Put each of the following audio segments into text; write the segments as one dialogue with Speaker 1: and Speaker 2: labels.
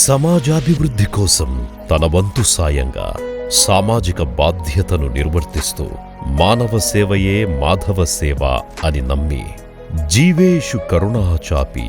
Speaker 1: సమాజాభివృద్ధి కోసం తన వంతు సాయంగా సామాజిక బాధ్యతను నిర్వర్తిస్తూ మానవ సేవయే మాధవ సేవ అని నమ్మి జీవేషు కరుణా చాపి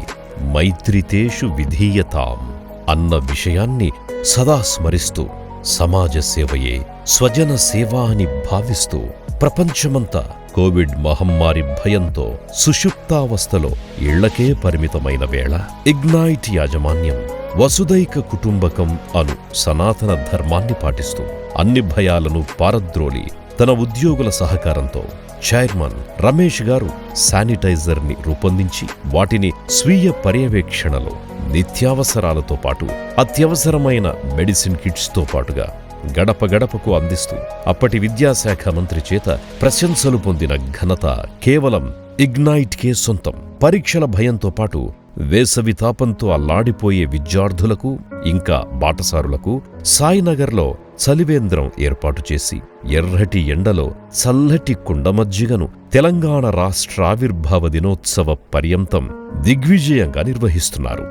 Speaker 1: మైత్రితేషు విధీయతాం అన్న విషయాన్ని సదా స్మరిస్తూ సమాజ సేవయే స్వజన సేవ అని భావిస్తూ ప్రపంచమంతా కోవిడ్ మహమ్మారి భయంతో సుషుప్తావస్థలో ఇళ్లకే పరిమితమైన వేళ ఇగ్నైట్ యాజమాన్యం వసుదైక కుటుంబకం అను సనాతన ధర్మాన్ని పాటిస్తూ అన్ని భయాలను పారద్రోలి తన ఉద్యోగుల సహకారంతో చైర్మన్ రమేష్ గారు శానిటైజర్ ని రూపొందించి వాటిని స్వీయ పర్యవేక్షణలో నిత్యావసరాలతో పాటు అత్యవసరమైన మెడిసిన్ కిట్స్ తో పాటుగా గడప గడపకు అందిస్తూ అప్పటి విద్యాశాఖ మంత్రి చేత ప్రశంసలు పొందిన ఘనత కేవలం ఇగ్నైట్ కే సొంతం. పరీక్షల భయంతో పాటు వేసవి తాపంతో అల్లాడిపోయే విద్యార్థులకు ఇంకా బాటసారులకు సాయినగర్లో చలివేంద్రం ఏర్పాటు చేసి ఎర్రటి ఎండలో చల్లటి కుండమజ్జిగను తెలంగాణ రాష్ట్రావిర్భావ దినోత్సవ పర్యంతం దిగ్విజయంగా నిర్వహిస్తున్నారు.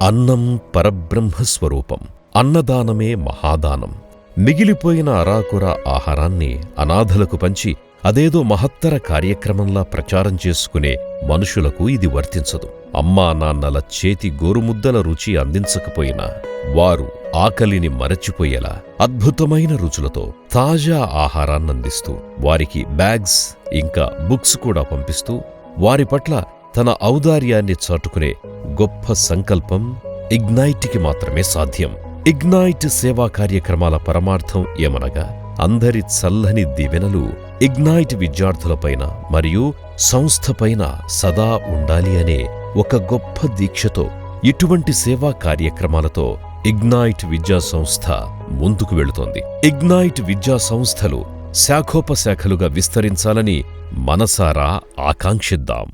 Speaker 1: అన్నం పరబ్రహ్మస్వరూపం. అన్నదానమే మహాదానం. మిగిలిపోయిన అరాకుర ఆహారాన్ని అనాథలకు పంచి అదేదో మహత్తర కార్యక్రమంలా ప్రచారం చేసుకునే మనుషులకు ఇది వర్తించదు. అమ్మా నాన్నల చేతి గోరుముద్దల రుచి అందించకపోయినా వారు ఆకలిని మరచిపోయేలా అద్భుతమైన రుచులతో తాజా ఆహారాన్నందిస్తూ వారికి బ్యాగ్స్ ఇంకా బుక్స్ కూడా పంపిస్తూ వారి పట్ల తన ఔదార్యాన్ని చాటుకునే గొప్ప సంకల్పం ఇగ్నైట్కి మాత్రమే సాధ్యం. ఇగ్నైట్ సేవా కార్యక్రమాల పరమార్థం ఏమనగా అందరి చల్లని దీవెనలు ఇగ్నైట్ విద్యార్థులపైన మరియు సంస్థపైన సదా ఉండాలి అనే ఒక గొప్ప దీక్షతో ఇటువంటి సేవా కార్యక్రమాలతో ఇగ్నైట్ విద్యా సంస్థ ముందుకు వెళుతోంది. ఇగ్నైట్ విద్యా సంస్థలు శాఖోపశాఖలుగా విస్తరించాలని మనసారా ఆకాంక్షిద్దాం.